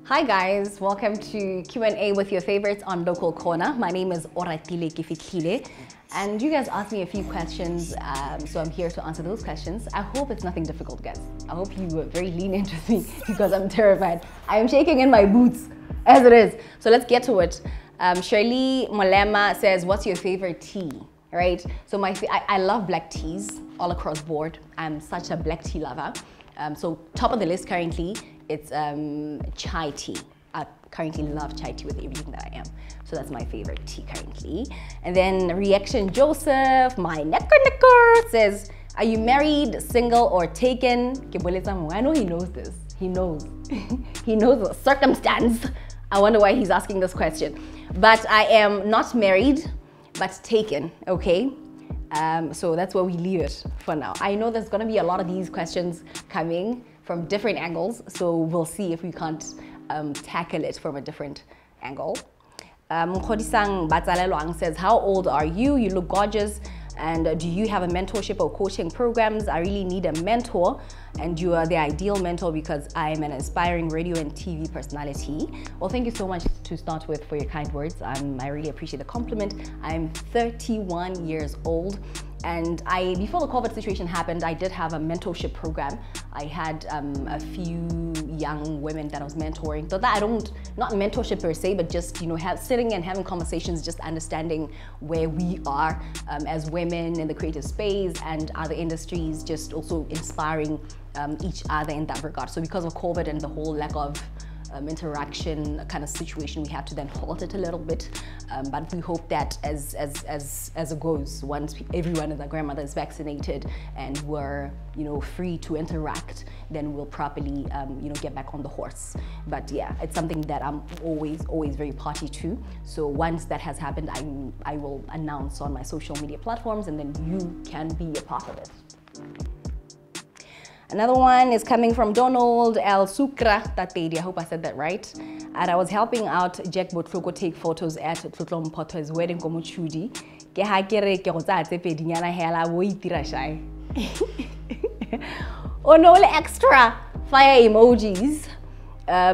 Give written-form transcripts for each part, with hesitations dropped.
Hi guys, welcome to Q&A with your favorites on Local Corner. My name is Ratie Kefitlhile, and you guys asked me a few questions, so I'm here to answer those questions. I hope it's nothing difficult, guys. I hope you were very lenient with me because I'm terrified. I am shaking in my boots as it is. So let's get to it. Shirley Molema says, what's your favorite tea? Right? So I love black teas all across board. I'm such a black tea lover. So top of the list currently, it's chai tea. I currently love chai tea with everything that I am. So that's my favorite tea currently. And then Reaction Joseph, my necker, says, are you married, single, or taken? I know he knows this. He knows. He knows the circumstance. I wonder why he's asking this question. But I am not married, but taken, okay? So that's where we leave it for now. I know there's gonna be a lot of these questions coming from different angles, so we'll see if we can't tackle it from a different angle. Mkhodisang Batalelwang says, how old are you? You look gorgeous. And do you have a mentorship or coaching programs? I really need a mentor, and you are the ideal mentor because I am an aspiring radio and TV personality. Well, thank you so much to start with for your kind words. I really appreciate the compliment. I'm 31 years old, and before the COVID situation happened, I did have a mentorship program. I had a few young women that I was mentoring. So that not mentorship per se, but just, you know, sitting and having conversations, just understanding where we are as women in the creative space and other industries, just also inspiring each other in that regard. So because of COVID and the whole lack of interaction kind of situation, we had to then halt it a little bit, but we hope that as it goes, once everyone and their grandmother is vaccinated and we're, you know, free to interact, then we'll properly you know, get back on the horse. But yeah, it's something that I'm always very party to. So once that has happened, I will announce on my social media platforms, and then you can be a part of it. Another one is coming from Donald L. Sukra Tatedi. I hope I said that right. And I was helping out Jack Botloko take photos at Tlotlo Mphoto's wedding ko Mochudi. Ke ha kere ke go tsa tse pedinyana hela wo itira shy. Oh no, extra fire emojis.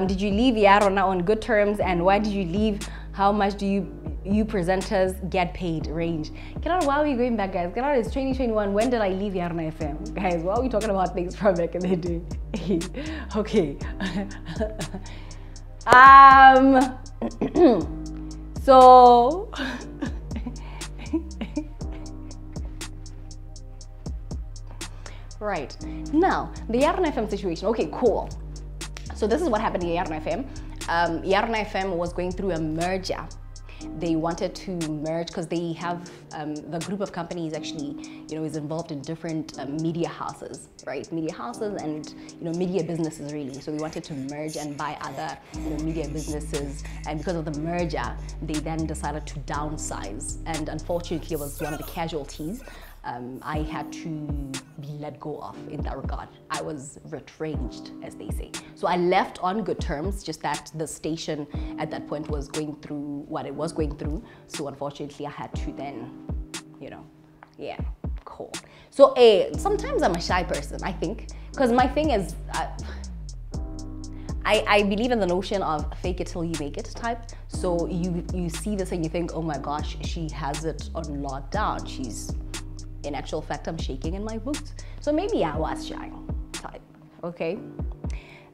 Did you leave Yarona on good terms, and why did you leave? How much do you presenters get paid range? Why are we going back, guys? It's 2021. When did I leave Yarna FM? Guys, why are we talking about things from back in the day? Okay. So right now, the Yarna FM situation. Okay, cool. So this is what happened in Yarna FM. Yarna FM was going through a merger. They wanted to merge because they have the group of companies actually, you know, is involved in different media houses, right? Media houses and, you know, media businesses really. So they wanted to merge and buy other, you know, media businesses. And because of the merger, they then decided to downsize. And unfortunately, it was one of the casualties. I had to be let go of in that regard. I was retrenched, as they say. So I left on good terms, just that the station at that point was going through what it was going through. So unfortunately, I had to then, you know, yeah, cool. So sometimes I'm a shy person, I think, because my thing is, I believe in the notion of fake it till you make it type. So you see this and you think, oh my gosh, she has it on lockdown. In actual fact, I'm shaking in my boots. So maybe I was shy type, okay?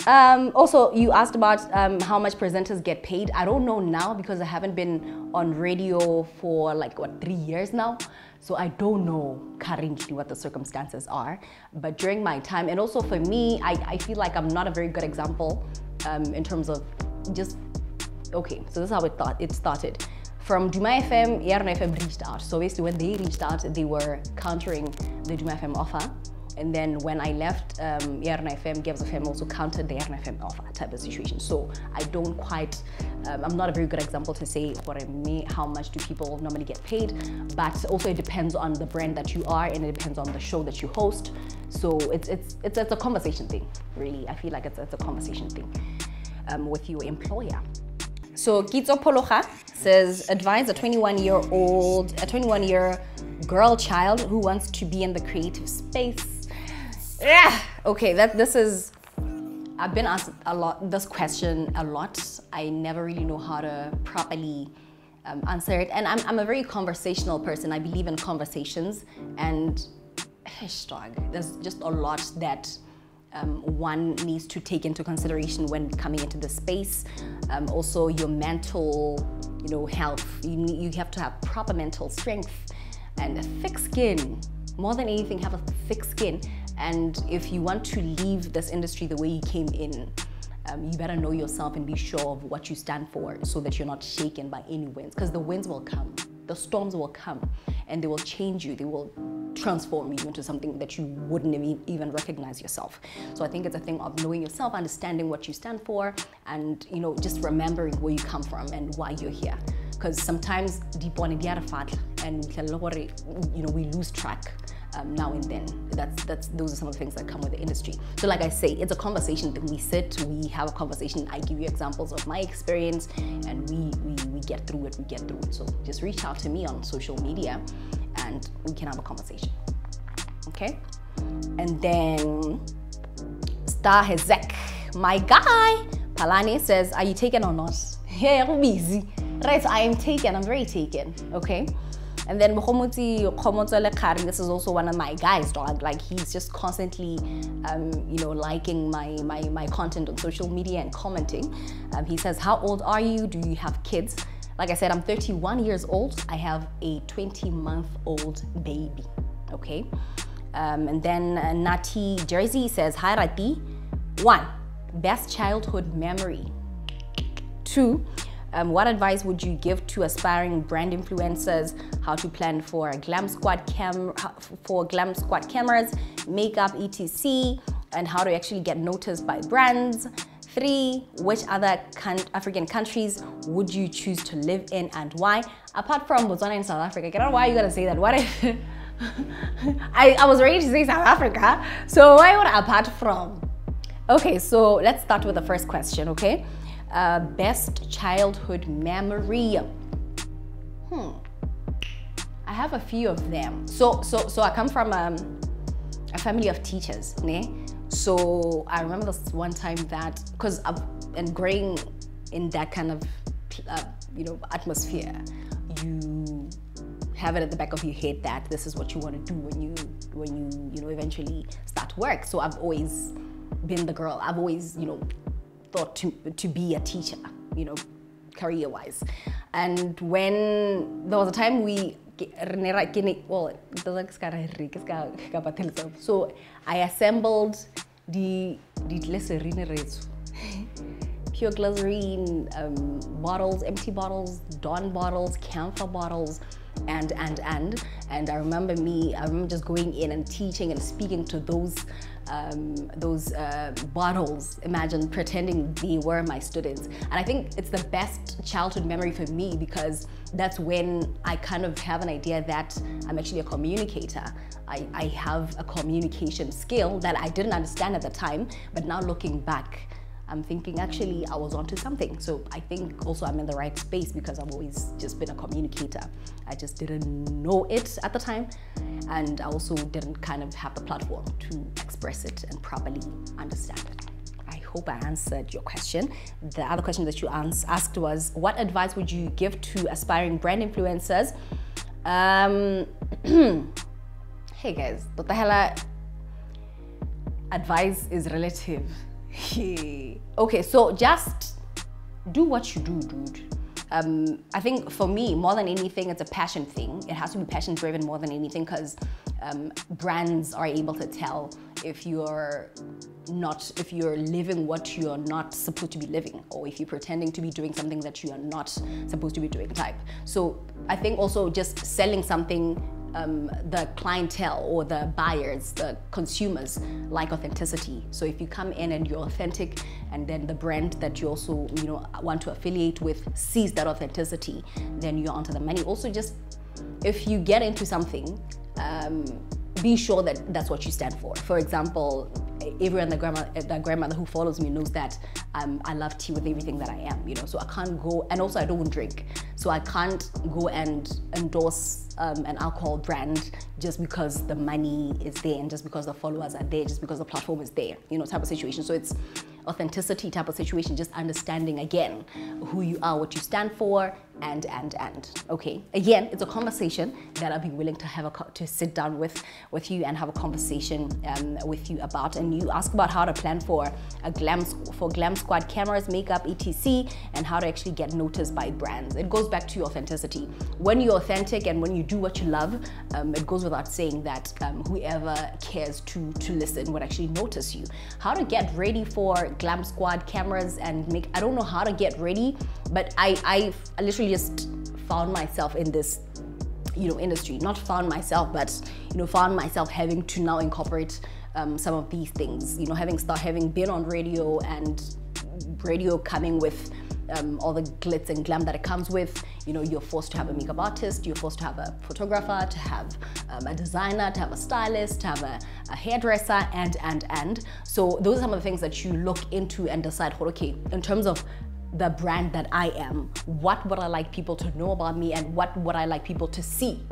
Also, you asked about how much presenters get paid. I don't know now because I haven't been on radio for like, what, 3 years now? So I don't know currently what the circumstances are. But during my time, and also for me, I feel like I'm not a very good example in terms of just, okay, so this is how it started. From Duma FM, Yarna FM reached out. So basically when they reached out, they were countering the Duma FM offer. And then when I left Yarna FM, Gibbs FM also countered the Yarna FM offer type of situation. So I don't quite I'm not a very good example to say how much do people normally get paid, but also it depends on the brand that you are, and it depends on the show that you host. So it's a conversation thing, really. I feel like it's a conversation thing with your employer. So Kitso Polocha says, advise a 21-year girl child who wants to be in the creative space. Yeah. Okay, I've been asked this question a lot. I never really know how to properly answer it. And I'm a very conversational person. I believe in conversations, and there's just a lot that one needs to take into consideration when coming into the space. Also your mental, health. You have to have proper mental strength and a thick skin. More than anything, have a thick skin. And if you want to leave this industry the way you came in, you better know yourself and be sure of what you stand for, so that you're not shaken by any winds, because the winds will come, the storms will come, and they will change you. They will transform you into something that you wouldn't even recognize yourself. So I think it's a thing of knowing yourself, understanding what you stand for, and just remembering where you come from and why you're here. Because sometimes deep one and we lose track now and then. Those are some of the things that come with the industry. So like I say, it's a conversation that we sit, we have a conversation. I give you examples of my experience, and we get through it. So just reach out to me on social media, and we can have a conversation. Okay? And then Star Hezek, my guy, Palani says, are you taken or not? Yeah, I'm busy. Right, I am taken. I'm very taken. Okay? And then this is also one of my guys, dog. Like, he's just constantly, liking my content on social media and commenting. He says, how old are you? Do you have kids? Like I said, I'm 31 years old. I have a 20-month-old baby, okay? And then Nati Jersey says, hi, Ratie. 1, best childhood memory. 2, what advice would you give to aspiring brand influencers? How to plan for glam squad cameras, makeup, etc., and how to actually get noticed by brands. 3, which other African countries would you choose to live in and why? Apart from Botswana and South Africa. I don't know why you gotta say that. What if I was ready to say South Africa, so why would apart from? Okay, so let's start with the first question, okay? Best childhood memory. I have a few of them. So I come from a family of teachers, ne? So I remember this one time that, because and growing in that kind of atmosphere, you have it at the back of your head that this is what you want to do when you eventually start work. So I've always been the girl. I've always thought to be a teacher, career-wise. And when there was a time so I assembled the pure glycerine bottles, empty bottles, Dawn bottles, camphor bottles, and I remember just going in and teaching and speaking to those bottles, imagine pretending they were my students. And I think it's the best childhood memory for me, because that's when I kind of have an idea that I'm actually a communicator. I have a communication skill that I didn't understand at the time, but now looking back, I'm thinking actually I was onto something. So I think also I'm in the right space because I've always just been a communicator. I just didn't know it at the time, and I also didn't kind of have the platform to express it and properly understand it. I hope I answered your question. The other question that you asked was, what advice would you give to aspiring brand influencers? Hey guys, what the hell? Advice is relative. Okay, so just do what you do, dude. I think for me, more than anything, it's a passion thing. It has to be passion driven more than anything, because brands are able to tell if you're living what you're not supposed to be living, or if you're pretending to be doing something that you are not supposed to be doing type. So I think also just selling something the clientele or the buyers, the consumers like authenticity. So if you come in and you're authentic, and then the brand that you also want to affiliate with sees that authenticity, then you're onto the money. Also, just if you get into something, be sure that that's what you stand for. For example, everyone, the grandmother who follows me knows that I love tea with everything that I am, so I can't go, and also I don't drink, so I can't go and endorse an alcohol brand just because the money is there and just because the followers are there, just because the platform is there, type of situation. So it's authenticity type of situation, just understanding again who you are, what you stand for, and okay, again, it's a conversation that I'll be willing to have to sit down with you and have a conversation with you about. And you ask about how to plan for glam squad cameras, makeup, etc., and how to actually get noticed by brands. It goes back to authenticity. When you're authentic and when you do what you love, it goes without saying that whoever cares to listen would actually notice you. How to get ready for glam squad cameras and make, I don't know how to get ready, but I literally just found myself in this industry. Not found myself, but found myself having to now incorporate some of these things, having been on radio, and radio coming with all the glitz and glam that it comes with. You're forced to have a makeup artist, you're forced to have a photographer, to have a designer, to have a stylist, to have a hairdresser, and so those are some of the things that you look into and decide, okay, in terms of the brand that I am, what would I like people to know about me, and what would I like people to see?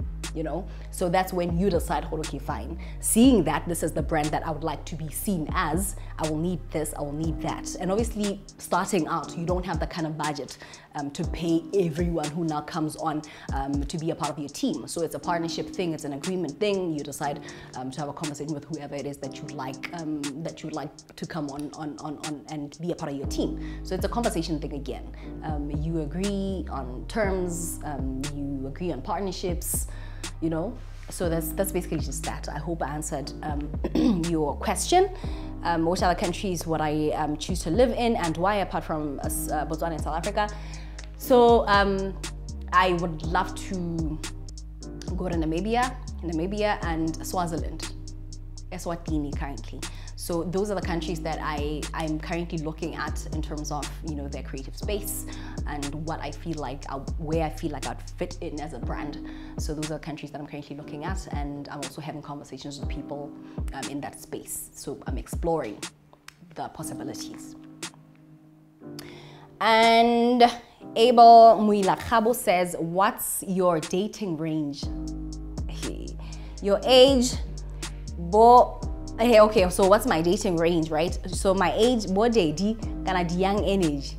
So that's when you decide, okay, fine, seeing that this is the brand that I would like to be seen as, I will need this, I will need that. And obviously, starting out, you don't have the kind of budget to pay everyone who now comes on to be a part of your team. So it's a partnership thing, it's an agreement thing. You decide to have a conversation with whoever it is that you'd like to come on and be a part of your team. So it's a conversation thing again. You agree on terms, you agree on partnerships, so that's basically just that. I hope I answered your question. Which other countries would I choose to live in, and why, apart from Botswana and South Africa? So I would love to go to Namibia and Swaziland, Eswatini currently. So those are the countries that I'm currently looking at in terms of their creative space and what I feel like, where I feel like I'd fit in as a brand. So those are countries that I'm currently looking at, and I'm also having conversations with people in that space. So I'm exploring the possibilities. And Abel Muilakabo says, what's your dating range? Your age, okay, so what's my dating range, right? So my age, daddy, kind of young age.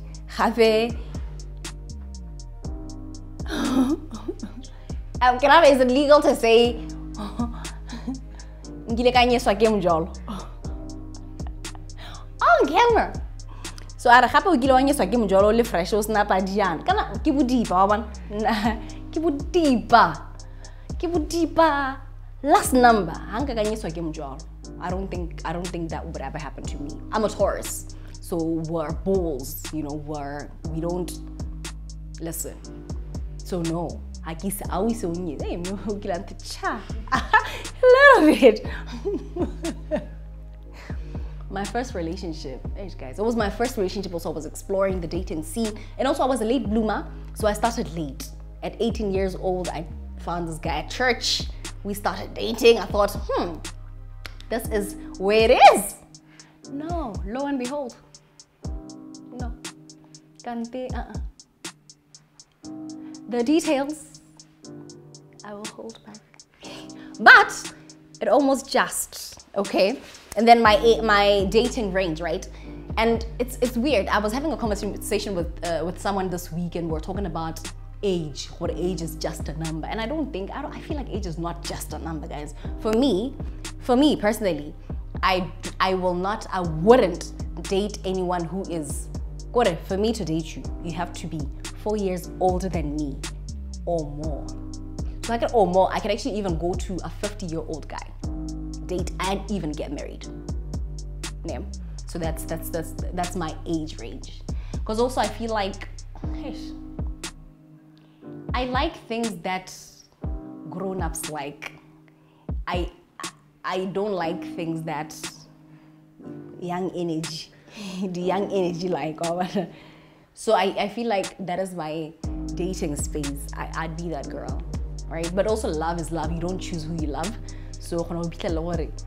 Is it legal to say on camera? So I have to fresh snap adian. Kana kibu deeper. Last number. I don't think that would ever happen to me. I'm a Taurus, so we're bulls. We don't listen. So no. A little bit. My first relationship, guys, it was my first relationship. Also, I was exploring the dating scene, and also I was a late bloomer, so I started late. At 18 years old, I found this guy at church. We started dating. I thought, this is where it is. No, lo and behold, no. The details, I will hold back. But it almost just, okay? And then my dating range, right? And it's weird. I was having a conversation with someone this week, and we're talking about age. What age is just a number. And I feel like age is not just a number, guys. For me personally, I wouldn't date anyone who is, for me to date you, you have to be 4 years older than me or more. So I can actually even go to a 50-year-old guy, date, and even get married. Yeah. So that's my age range. Because also I feel like I like things that grown-ups like. I don't like things that young energy, the young energy like. So I feel like that is my dating space. I'd be that girl, right? But also love is love. You don't choose who you love. So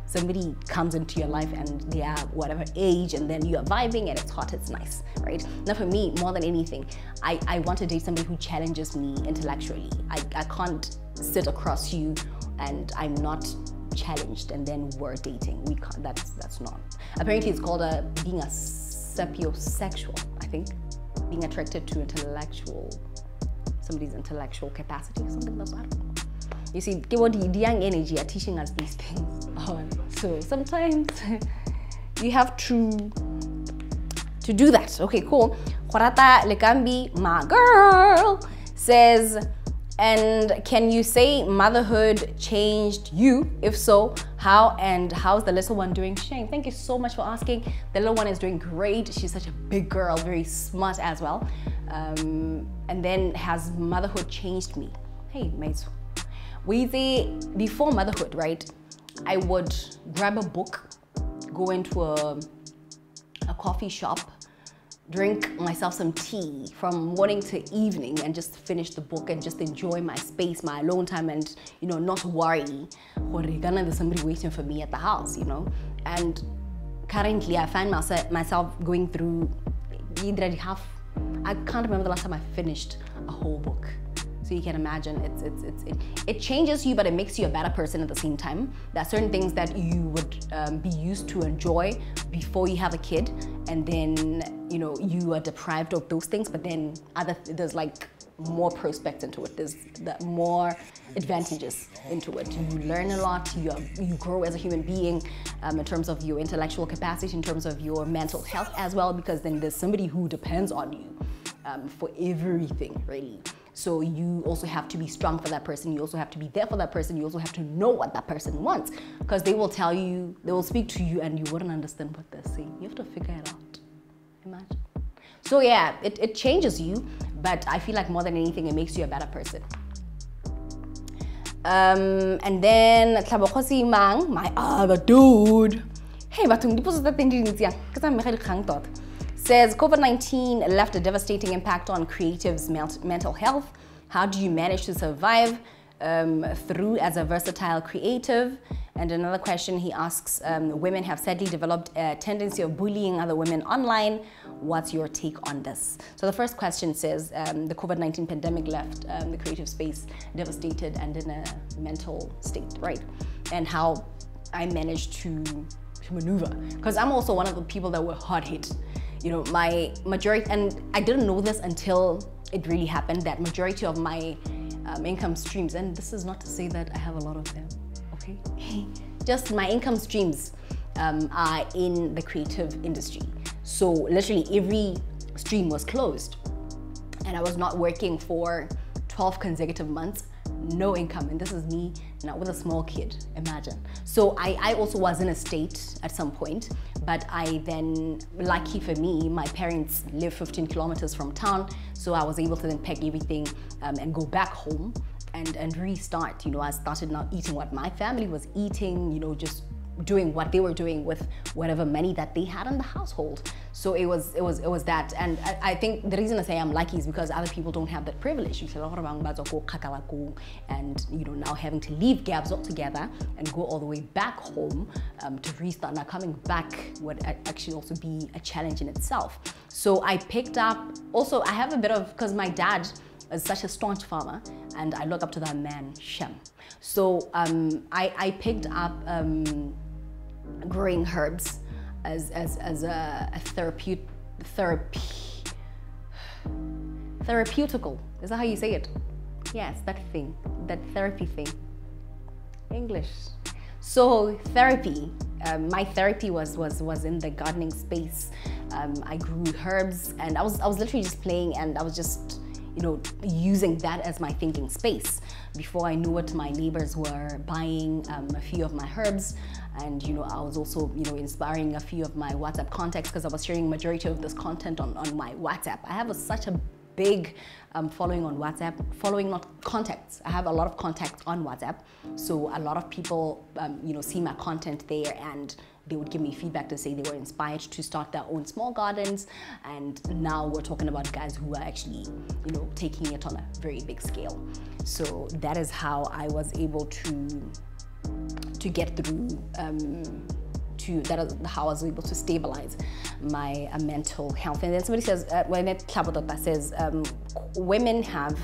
somebody comes into your life and they are whatever age and then you are vibing and it's hot, it's nice, right? Now for me, more than anything, I want to date somebody who challenges me intellectually. I can't sit across you and I'm not challenged and then we're dating. We can't, that's not. Apparently it's called being a sapiosexual, I think. Being attracted to somebody's intellectual capacity, something like that. You see, the young energy are teaching us these things. So sometimes you have to do that. Okay, cool. Khorata Lekambi, my girl, says, and can you say motherhood changed you? If so, how, and how's the little one doing? Shane, thank you so much for asking. The little one is doing great. She's such a big girl, very smart as well. And then has motherhood changed me? Hey, mates. Before motherhood, right, I would grab a book, go into a coffee shop, drink myself some tea from morning to evening and just finish the book and just enjoy my space, my alone time, and not worry there's somebody waiting for me at the house, And currently I find myself going through I can't remember the last time I finished a whole book. So you can imagine it changes you, but it makes you a better person at the same time. There are certain things that you would be used to enjoy before you have a kid, and then you are deprived of those things. But then there's like more prospects into it. There's more advantages into it. You learn a lot. You grow as a human being in terms of your intellectual capacity, in terms of your mental health as well, because then there's somebody who depends on you for everything, really. So you also have to be strong for that person. You also have to be there for that person. You also have to know what that person wants, because they will tell you, they will speak to you and you wouldn't understand what they're saying. You have to figure it out. Imagine. So yeah, it changes you, but I feel like more than anything, it makes you a better person. And then Tlabokosi Mang, my other dude. Hey, batung di poso because I'm thought. Says COVID-19 left a devastating impact on creatives' mental health. How do you manage to survive through as a versatile creative? And another question he asks, women have sadly developed a tendency of bullying other women online. What's your take on this? So the first question says, the COVID-19 pandemic left the creative space devastated and in a mental state, right? And how I managed to maneuver. Because I'm also one of the people that were hard hit. My majority, and I didn't know this until it really happened, that majority of my income streams, and this is not to say that I have a lot of them, okay? Just my income streams are in the creative industry. So literally every stream was closed and I was not working for 12 consecutive months, no income. And this is me now with a small kid, imagine. So I also was in a state at some point, but I then, lucky for me, my parents live 15 kilometers from town. So I was able to then pack everything and go back home and restart. I started now eating what my family was eating, just doing what they were doing with whatever money that they had in the household. So it was that. And I think the reason I say I'm lucky is because other people don't have that privilege. And now having to leave Gabs altogether and go all the way back home to restart. Now coming back would actually also be a challenge in itself. So I picked up, also I have a bit of, because my dad is such a staunch farmer and I look up to that man, Shem. So I picked up growing herbs as a therapeutical. Is that how you say it? Yes, that thing, that therapy thing. English. So therapy, my therapy was in the gardening space. I grew herbs and I was literally just playing, and I was just using that as my thinking space. Before I knew it, my neighbors were buying a few of my herbs, and I was also inspiring a few of my WhatsApp contacts, because I was sharing majority of this content on my WhatsApp. I have such a big following on WhatsApp, not contacts. I have a lot of contacts on WhatsApp. So a lot of people, see my content there, and they would give me feedback to say they were inspired to start their own small gardens. And now we're talking about guys who are actually, taking it on a very big scale. So that is how I was able to get through, that is how I was able to stabilize my mental health. And then somebody says, women have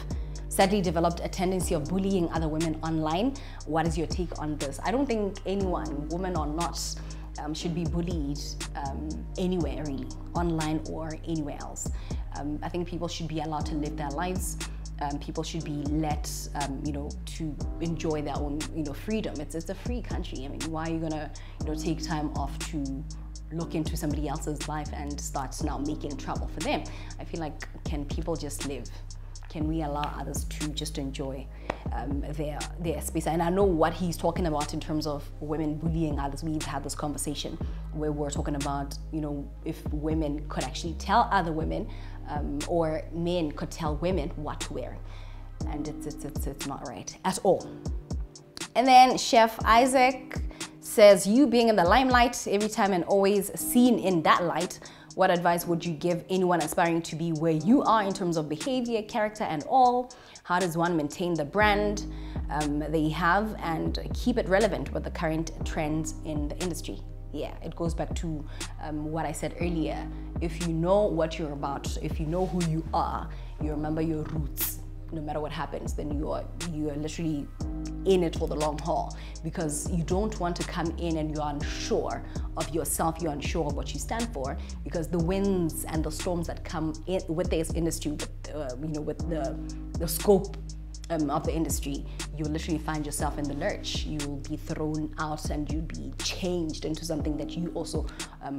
sadly developed a tendency of bullying other women online. What is your take on this? I don't think anyone, woman or not, should be bullied anywhere really, online or anywhere else. I think people should be allowed to live their lives. People should be let, to enjoy their own, freedom. It's a free country. I mean, why are you gonna, take time off to look into somebody else's life and start now making trouble for them? I feel like, can people just live? Can we allow others to just enjoy their space? And I know what he's talking about in terms of women bullying others. We've had this conversation where we're talking about, if women could actually tell other women, or men could tell women what to wear. And it's not right at all. And then Chef Isaac says, you being in the limelight every time and always seen in that light, what advice would you give anyone aspiring to be where you are in terms of behavior, character, and all? How does one maintain the brand they have and keep it relevant with the current trends in the industry? Yeah, it goes back to what I said earlier. If you know what you're about, if you know who you are, you remember your roots. No matter what happens, then you are literally in it for the long haul, because you don't want to come in and you're unsure of yourself, you're unsure of what you stand for, because the winds and the storms that come in with this industry, with the scope of the industry, you will literally find yourself in the lurch. You will be thrown out and you'll be changed into something that you also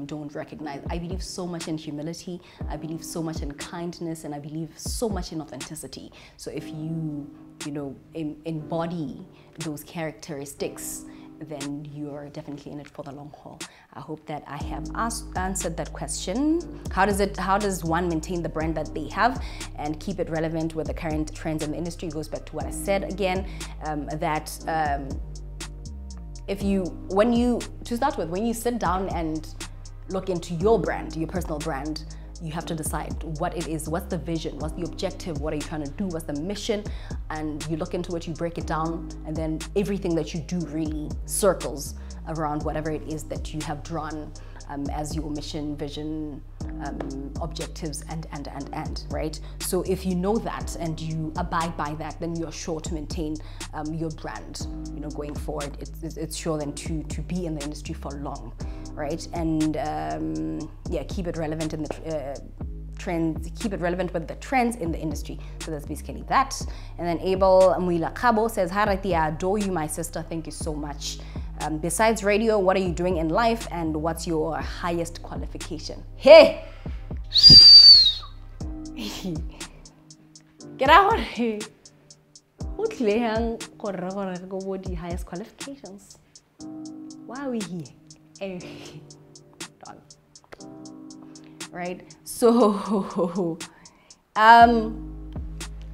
don't recognize. I believe so much in humility, I believe so much in kindness, and I believe so much in authenticity. So if you embody those characteristics, then you're definitely in it for the long haul. I hope that I have answered that question. How does one maintain the brand that they have and keep it relevant with the current trends in the industry? It goes back to what I said again, when you sit down and look into your brand, your personal brand, you have to decide what it is, what's the vision, what's the objective, what are you trying to do, what's the mission, and you look into it, you break it down, and then everything that you do really circles around whatever it is that you have drawn as your mission, vision, objectives, and, right? So if you know that and you abide by that, then you're sure to maintain your brand, going forward. It's sure then to be in the industry for long, right? And keep it relevant in the trends, keep it relevant with the trends in the industry. So that's basically that. And then Abel Mwila Kabo says, hi Ratie, I adore you, my sister. Thank you so much. Besides radio, what are you doing in life and what's your highest qualification? Hey! Get out! Who's the highest qualifications? Why are we here? Done. Right? So,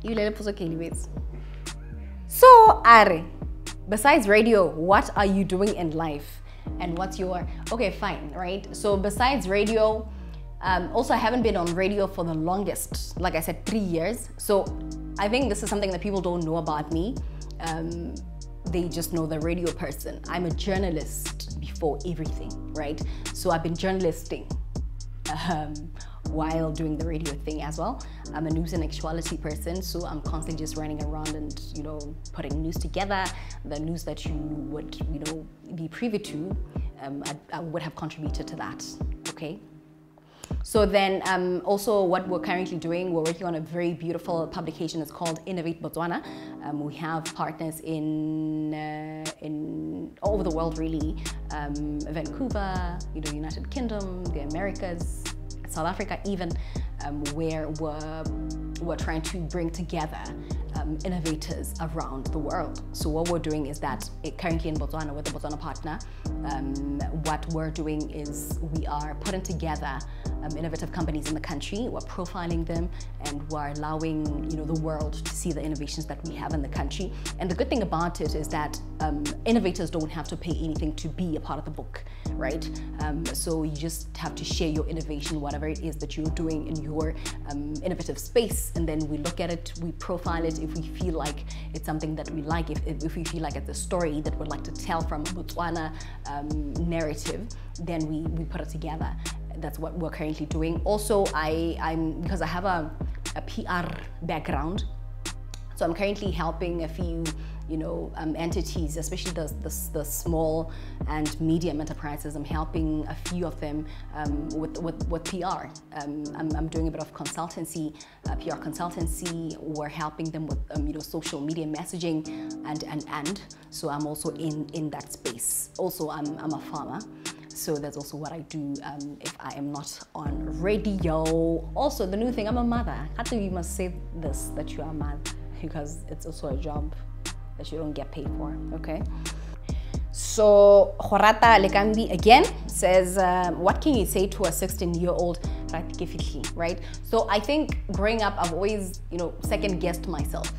you let it put anyways. So, Are. Besides radio, what are you doing in life? And what's your... Okay, fine, right? So besides radio, also I haven't been on radio for the longest, like I said, 3 years. So I think this is something that people don't know about me. They just know the radio person. I'm a journalist before everything, right? So I've been journalisting while doing the radio thing as well. I'm a news and actuality person, so I'm constantly just running around and, putting news together. The news that you would, be privy to, I would have contributed to that, okay? So then also what we're currently doing, we're working on a very beautiful publication. It's called Innovate Botswana. We have partners in all over the world really. Vancouver, United Kingdom, the Americas, South Africa even, where we're trying to bring together innovators around the world. So what we're doing is that currently in Botswana with the Botswana partner, what we're doing is we are putting together innovative companies in the country. We're profiling them and we're allowing the world to see the innovations that we have in the country. And the good thing about it is that innovators don't have to pay anything to be a part of the book, right? So you just have to share your innovation, whatever it is that you're doing in your innovative space, and then we look at it, we profile it. If we feel like it's something that we like, if we feel like it's a story that we'd like to tell from a Botswana narrative, then we put it together. That's what we're currently doing. Also, because I have a PR background, so I'm currently helping a few entities, especially the small and medium enterprises. I'm helping a few of them with PR. I'm doing a bit of consultancy, PR consultancy. We're helping them with social media messaging and so I'm also in that space. Also, I'm a farmer. So that's also what I do if I am not on radio. Also, the new thing, I'm a mother. I think you must say this, that you are a mother, because it's also a job that you don't get paid for, okay? So, Ratie Kefitlhile again says, what can you say to a 16-year-old Ratie Kefitlhile, right? So I think growing up, I've always, second-guessed myself.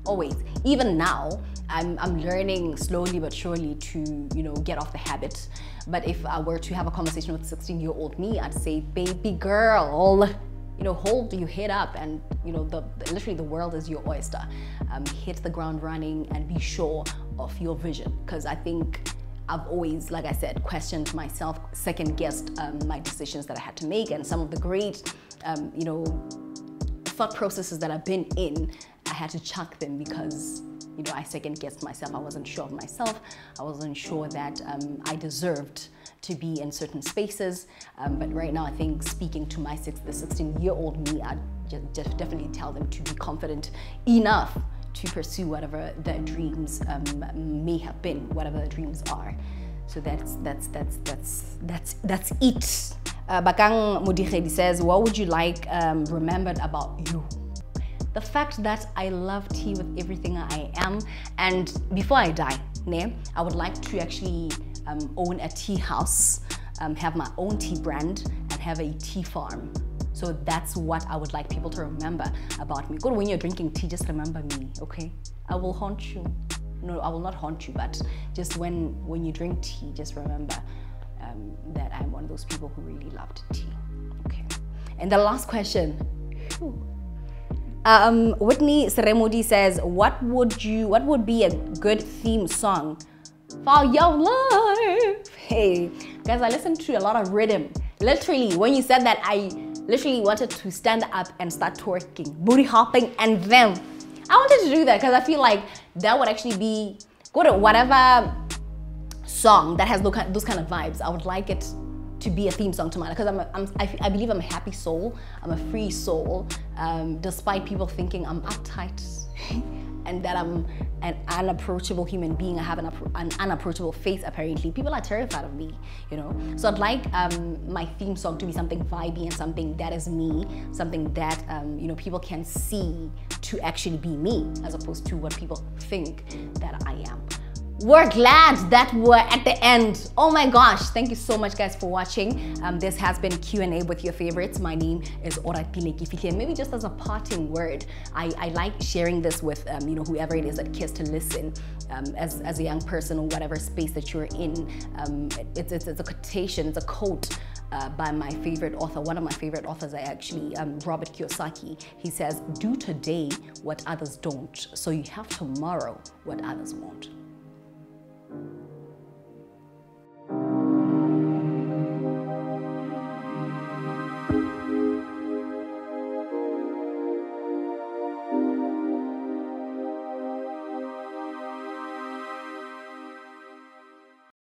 Always. Even now, I'm learning slowly but surely to, get off the habit. But if I were to have a conversation with 16-year-old me, I'd say, baby girl, hold your head up, and literally the world is your oyster. Hit the ground running and be sure of your vision, because I think I've always, like I said, questioned myself, second-guessed my decisions that I had to make, and some of the great thought processes that I've been in, I had to chuck them because I second-guessed myself. I wasn't sure of myself. I wasn't sure that I deserved to be in certain spaces. But right now, I think speaking to the 16-year-old me, I'd just definitely tell them to be confident enough to pursue whatever their dreams may have been, whatever their dreams are. So that's it. Bakang Mudikhedi says, what would you like remembered about you? The fact that I love tea with everything I am, and before I die, I would like to actually own a tea house, have my own tea brand, and have a tea farm. So that's what I would like people to remember about me. When you're drinking tea, just remember me, okay? I will haunt you. No, I will not haunt you, but just when you drink tea, just remember that I'm one of those people who really loved tea, okay? And the last question. Whitney Seremodi says, what would be a good theme song for your life? Hey, guys, I listened to a lot of rhythm. Literally, when you said that, I literally wanted to stand up and start twerking, booty hopping, and then I wanted to do that because I feel like that would actually be good at whatever song that has those kind of vibes. I would like it to be a theme song to mine, because I believe I'm a happy soul. I'm a free soul, despite people thinking I'm uptight and that I'm an unapproachable human being. I have an unapproachable face, apparently. People are terrified of me, So I'd like my theme song to be something vibey and something that is me, something that people can see to actually be me, as opposed to what people think that I am. We're glad that we're at the end. Oh my gosh, thank you so much, guys, for watching. This has been Q&A with your favorites. My name is Ratie Kefitlhile. Maybe just as a parting word, I like sharing this with whoever it is that cares to listen. As a young person, or whatever space that you're in, it's a quotation, it's a quote by my favorite author, one of my favorite authors, Robert Kiyosaki. He says, do today what others don't, so you have tomorrow what others won't.